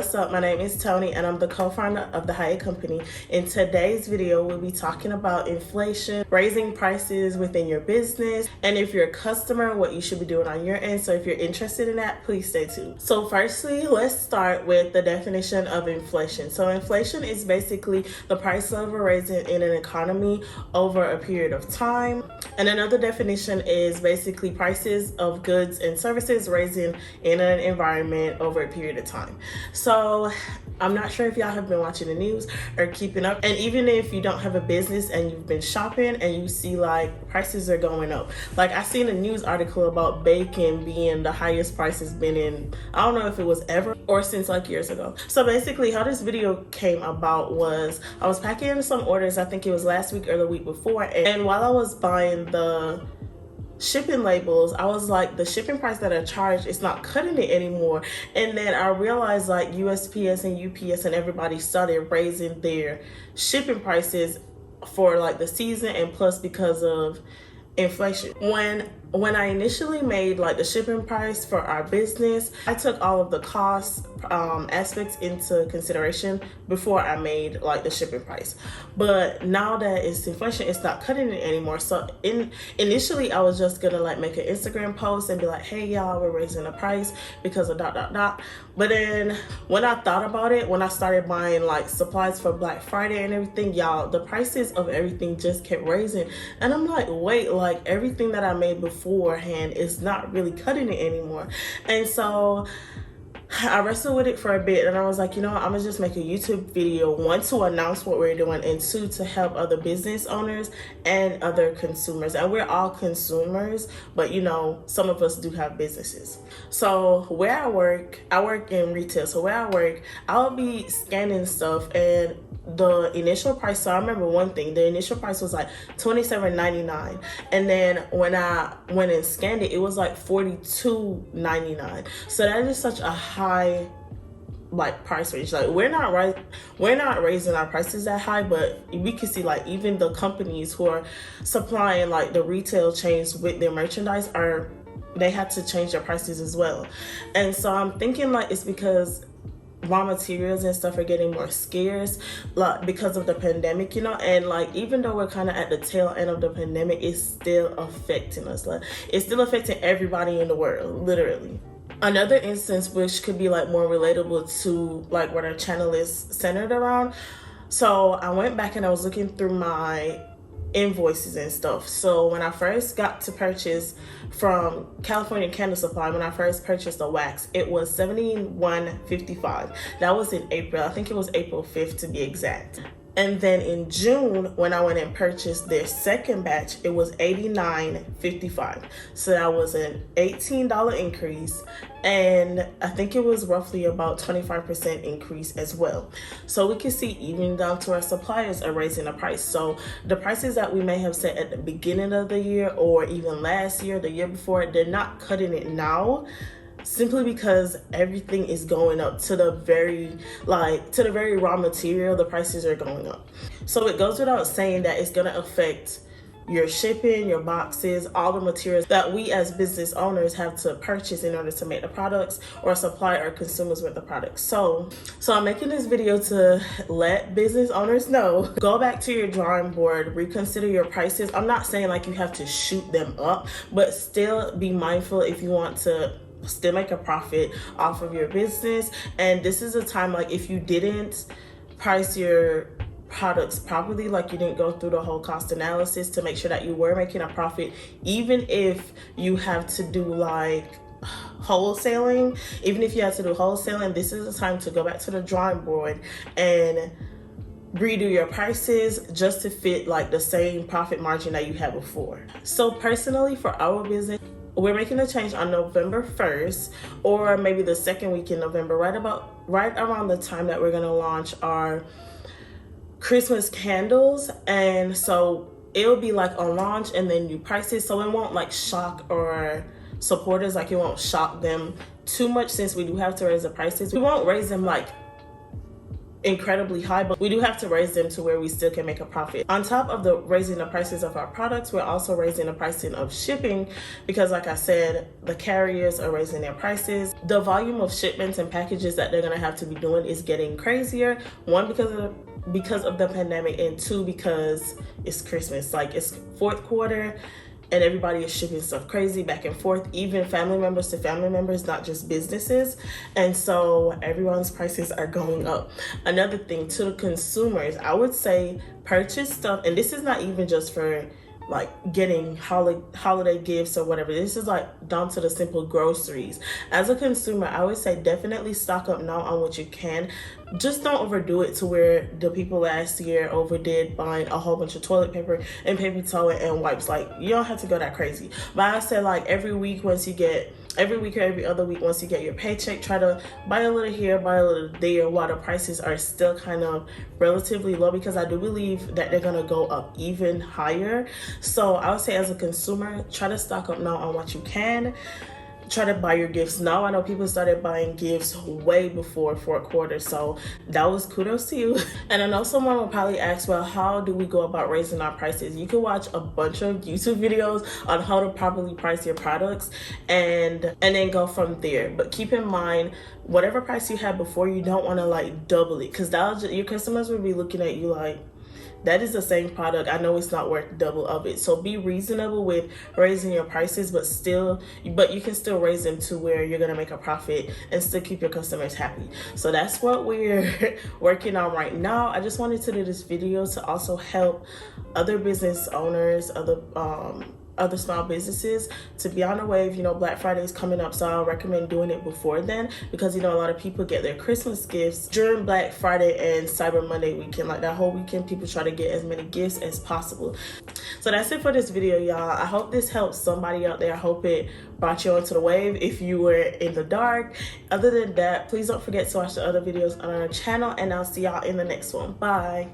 what's up? My name is Tony and I'm the co-founder of The Hyatt Company. In today's video, we'll be talking about inflation, raising prices within your business, and if you're a customer, what you should be doing on your end. So if you're interested in that, please stay tuned. So firstly, let's start with the definition of inflation. So inflation is basically the price level raising in an economy over a period of time. And another definition is basically prices of goods and services raising in an environment over a period of time. So I'm not sure if y'all have been watching the news or keeping up, and even if you don't have a business and you've been shopping and you see like prices are going up. Like I seen a news article about bacon being the highest price it's been in, I don't know if it was ever or since like years ago. So basically how this video came about was I was packing in some orders, I think it was last week or the week before, and while I was buying the shipping labels, I was like, the shipping price that I charged is not cutting it anymore. And then I realized like USPS and UPS and everybody started raising their shipping prices for like the season, and plus because of inflation. When I initially made like the shipping price for our business, I took all of the cost aspects into consideration before I made like the shipping price. But now that it's inflation, it's not cutting it anymore. So initially I was just gonna like make an Instagram post and be like, hey y'all, we're raising the price because of ... But then when I thought about it, when I started buying like supplies for Black Friday and everything, y'all, the prices of everything just kept raising. And I'm like, wait, like everything that I made beforehand is not really cutting it anymore. And so I wrestled with it for a bit, and I was like, you know what, I'm gonna just make a YouTube video, one, to announce what we're doing, and two, to help other business owners and other consumers. And we're all consumers, but you know, some of us do have businesses. So where I work in retail. So where I work, I'll be scanning stuff, and the initial price, so I remember one thing, the initial price was like $27.99, and then when I went and scanned it, it was like $42.99. So that is such a high like price range. Like we're not raising our prices that high, but we can see like even the companies who are supplying like the retail chains with their merchandise they had to change their prices as well. And so I'm thinking like it's because raw materials and stuff are getting more scarce, like because of the pandemic, you know. And like even though we're kind of at the tail end of the pandemic, it's still affecting us. Like it's still affecting everybody in the world, literally. Another instance which could be like more relatable to like what our channel is centered around. So I went back and I was looking through my invoices and stuff. So when I first got to purchase from California Candle Supply, when I first purchased the wax, it was $71.55. That was in April. I think it was April 5th to be exact. And then in June, when I went and purchased their second batch, it was $89.55. So that was an $18 increase. And I think it was roughly about 25% increase as well. So we can see even down to our suppliers are raising the price. So the prices that we may have set at the beginning of the year or even last year, the year before, they're not cutting it now, simply because everything is going up to the very raw material. The prices are going up. So it goes without saying that it's going to affect your shipping, your boxes, all the materials that we as business owners have to purchase in order to make the products or supply our consumers with the products. So I'm making this video to let business owners know, go back to your drawing board, reconsider your prices. I'm not saying like you have to shoot them up, but still be mindful if you want to still make a profit off of your business. And this is a time, like if you didn't price your products properly, like you didn't go through the whole cost analysis to make sure that you were making a profit, even if you have to do like wholesaling, this is the time to go back to the drawing board and redo your prices just to fit like the same profit margin that you had before. So personally, for our business, we're making a change on November 1st, or maybe the second week in November, right around the time that we're gonna launch our Christmas candles. And so it'll be like on launch and then new prices. So it won't like shock our supporters, like it won't shock them too much, since we do have to raise the prices. We won't raise them like incredibly high, but we do have to raise them to where we still can make a profit. On top of the raising the prices of our products, we're also raising the pricing of shipping, because like I said, the carriers are raising their prices. The volume of shipments and packages that they're gonna have to be doing is getting crazier. One, because of the pandemic, and two, because it's Christmas. Like, it's fourth quarter and everybody is shipping stuff crazy back and forth, even family members to family members, not just businesses. And so everyone's prices are going up. Another thing, to the consumers, I would say purchase stuff, and this is not even just for like getting holiday gifts or whatever. This is like down to the simple groceries. As a consumer, I would say definitely stock up now on what you can. Just don't overdo it to where the people last year overdid buying a whole bunch of toilet paper and paper towel and wipes. Like, you don't have to go that crazy. But I say, like, every week or every other week, once you get your paycheck, try to buy a little here, buy a little there, while the prices are still kind of relatively low, because I do believe that they're gonna go up even higher. So I would say, as a consumer, try to stock up now on what you can. Try to buy your gifts now. I know people started buying gifts way before fourth quarter, so that was kudos to you. And I know someone will probably ask, well, how do we go about raising our prices? You can watch a bunch of YouTube videos on how to properly price your products and then go from there. But keep in mind, whatever price you had before, you don't want to like double it, because your customers will be looking at you like, that is the same product. I know it's not worth double of it. So be reasonable with raising your prices, but you can still raise them to where you're gonna make a profit and still keep your customers happy. So that's what we're working on right now. I just wanted to do this video to also help other business owners, other small businesses to be on the wave. You know, Black Friday is coming up, so I'll recommend doing it before then, because, you know, a lot of people get their Christmas gifts during Black Friday and Cyber Monday weekend. Like, that whole weekend, people try to get as many gifts as possible. So that's it for this video, y'all. I hope this helps somebody out there. I hope it brought you onto the wave if you were in the dark. Other than that, please don't forget to watch the other videos on our channel, and I'll see y'all in the next one. Bye.